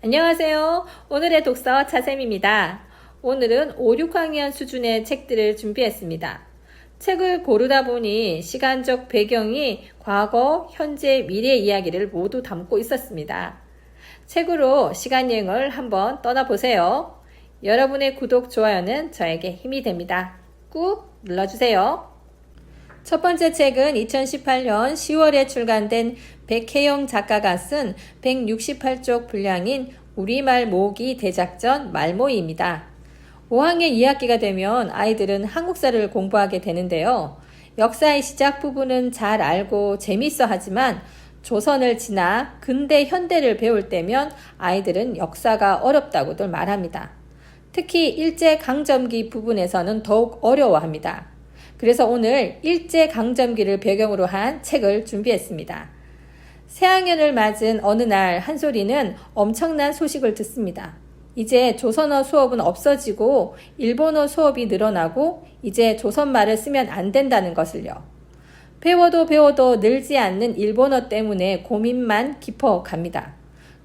안녕하세요. 오늘의 독서 차쌤입니다. 오늘은 5, 6학년 수준의 책들을 준비했습니다. 책을 고르다 보니 시간적 배경이 과거, 현재, 미래 이야기를 모두 담고 있었습니다. 책으로 시간여행을 한번 떠나보세요. 여러분의 구독, 좋아요는 저에게 힘이 됩니다. 꾹 눌러주세요. 첫 번째 책은 2018년 10월에 출간된 백혜영 작가가 쓴 168쪽 분량인 우리말 모으기 대작전 말모이입니다. 5학년 2학기가 되면 아이들은 한국사를 공부하게 되는데요. 역사의 시작 부분은 잘 알고 재밌어 하지만 조선을 지나 근대 현대를 배울 때면 아이들은 역사가 어렵다고들 말합니다. 특히 일제강점기 부분에서는 더욱 어려워합니다. 그래서 오늘 일제강점기를 배경으로 한 책을 준비했습니다. 새학년을 맞은 어느 날 한솔이는 엄청난 소식을 듣습니다. 이제 조선어 수업은 없어지고 일본어 수업이 늘어나고 이제 조선말을 쓰면 안 된다는 것을요. 배워도 늘지 않는 일본어 때문에 고민만 깊어갑니다.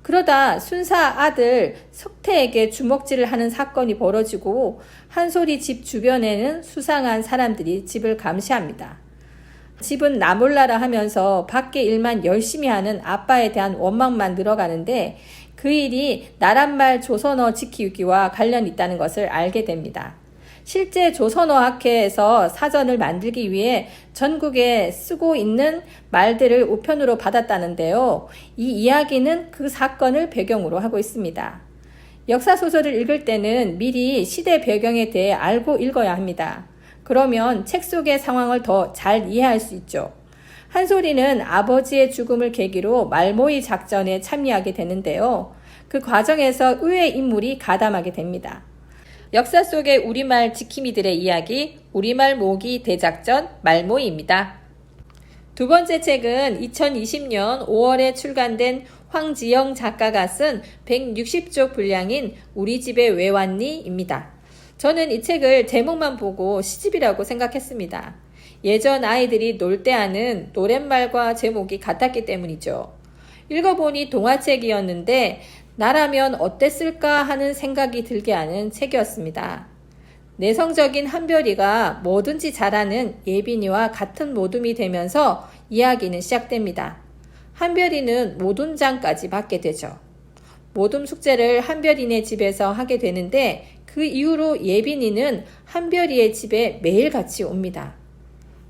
그러다 순사 아들 석태에게 주먹질을 하는 사건이 벌어지고 한솔이 집 주변에는 수상한 사람들이 집을 감시합니다. 집은 나 몰라라 하면서 밖의 일만 열심히 하는 아빠에 대한 원망만 늘어가는데 그 일이 나란말 조선어 지키기와 관련이 있다는 것을 알게 됩니다. 실제 조선어학회에서 사전을 만들기 위해 전국에 쓰고 있는 말들을 우편으로 받았다는데요. 이 이야기는 그 사건을 배경으로 하고 있습니다. 역사소설을 읽을 때는 미리 시대 배경에 대해 알고 읽어야 합니다. 그러면 책 속의 상황을 더 잘 이해할 수 있죠. 한솔이는 아버지의 죽음을 계기로 말모이 작전에 참여하게 되는데요. 그 과정에서 의외의 인물이 가담하게 됩니다. 역사 속의 우리말 지킴이들의 이야기, 우리말 모으기 대작전 말모이입니다. 두 번째 책은 2020년 5월에 출간된 황지영 작가가 쓴 160쪽 분량인 우리 집에 왜 왔니? 입니다. 저는 이 책을 제목만 보고 시집이라고 생각했습니다. 예전 아이들이 놀 때 하는 노랫말과 제목이 같았기 때문이죠. 읽어보니 동화책이었는데 나라면 어땠을까 하는 생각이 들게 하는 책이었습니다. 내성적인 한별이가 뭐든지 잘하는 예빈이와 같은 모둠이 되면서 이야기는 시작됩니다. 한별이는 모둠장까지 받게 되죠. 모둠 숙제를 한별이네 집에서 하게 되는데 그 이후로 예빈이는 한별이의 집에 매일같이 옵니다.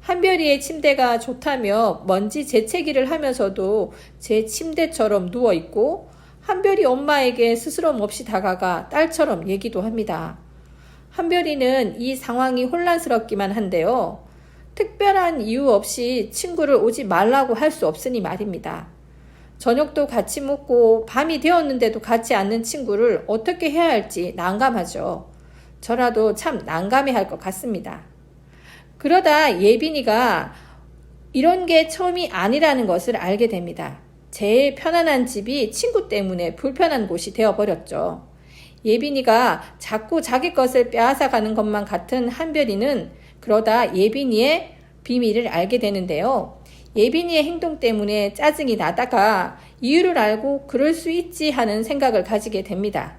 한별이의 침대가 좋다며 먼지 재채기를 하면서도 제 침대처럼 누워있고 한별이 엄마에게 스스럼 없이 다가가 딸처럼 얘기도 합니다. 한별이는 이 상황이 혼란스럽기만 한데요. 특별한 이유 없이 친구를 오지 말라고 할 수 없으니 말입니다. 저녁도 같이 먹고 밤이 되었는데도 같이 앉는 친구를 어떻게 해야 할지 난감하죠. 저라도 참 난감해할 것 같습니다. 그러다 예빈이가 이런 게 처음이 아니라는 것을 알게 됩니다. 제일 편안한 집이 친구 때문에 불편한 곳이 되어버렸죠. 예빈이가 자꾸 자기 것을 빼앗아가는 것만 같은 한별이는 그러다 예빈이의 비밀을 알게 되는데요. 예빈이의 행동 때문에 짜증이 나다가 이유를 알고 그럴 수 있지 하는 생각을 가지게 됩니다.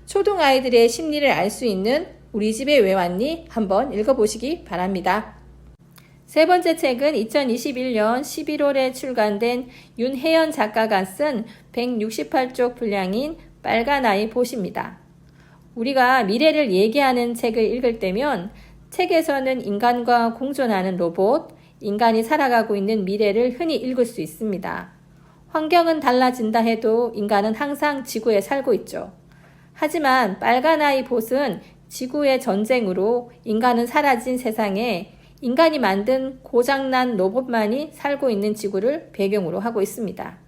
초등아이들의 심리를 알 수 있는 우리 집에 왜 왔니? 한번 읽어보시기 바랍니다. 세 번째 책은 2021년 11월에 출간된 윤혜연 작가가 쓴 168쪽 분량인 빨간 아이 보시입니다. 우리가 미래를 얘기하는 책을 읽을 때면 책에서는 인간과 공존하는 로봇, 인간이 살아가고 있는 미래를 흔히 읽을 수 있습니다. 환경은 달라진다 해도 인간은 항상 지구에 살고 있죠. 하지만 빨간 아이 봇은 지구의 전쟁으로 인간은 사라진 세상에 인간이 만든 고장난 로봇만이 살고 있는 지구를 배경으로 하고 있습니다.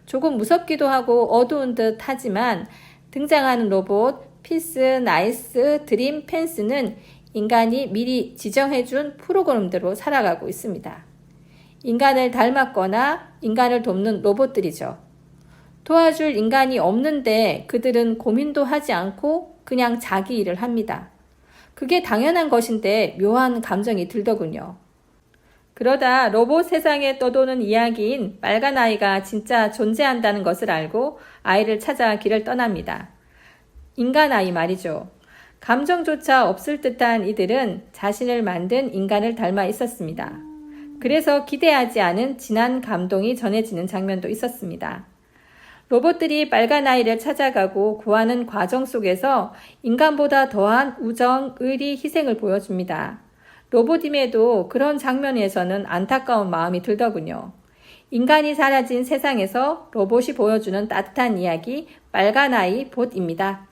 조금 무섭기도 하고 어두운 듯 하지만 등장하는 로봇 피스, 나이스, 드림, 펜스는 인간이 미리 지정해준 프로그램대로 살아가고 있습니다. 인간을 닮았거나 인간을 돕는 로봇들이죠. 도와줄 인간이 없는데 그들은 고민도 하지 않고 그냥 자기 일을 합니다. 그게 당연한 것인데 묘한 감정이 들더군요. 그러다 로봇 세상에 떠도는 이야기인 빨간 아이가 진짜 존재한다는 것을 알고 아이를 찾아 길을 떠납니다. 인간 아이 말이죠. 감정조차 없을 듯한 이들은 자신을 만든 인간을 닮아 있었습니다. 그래서 기대하지 않은 진한 감동이 전해지는 장면도 있었습니다. 로봇들이 빨간 아이를 찾아가고 구하는 과정 속에서 인간보다 더한 우정, 의리, 희생을 보여줍니다. 로봇임에도 그런 장면에서는 안타까운 마음이 들더군요. 인간이 사라진 세상에서 로봇이 보여주는 따뜻한 이야기, 빨간 아이 봇입니다.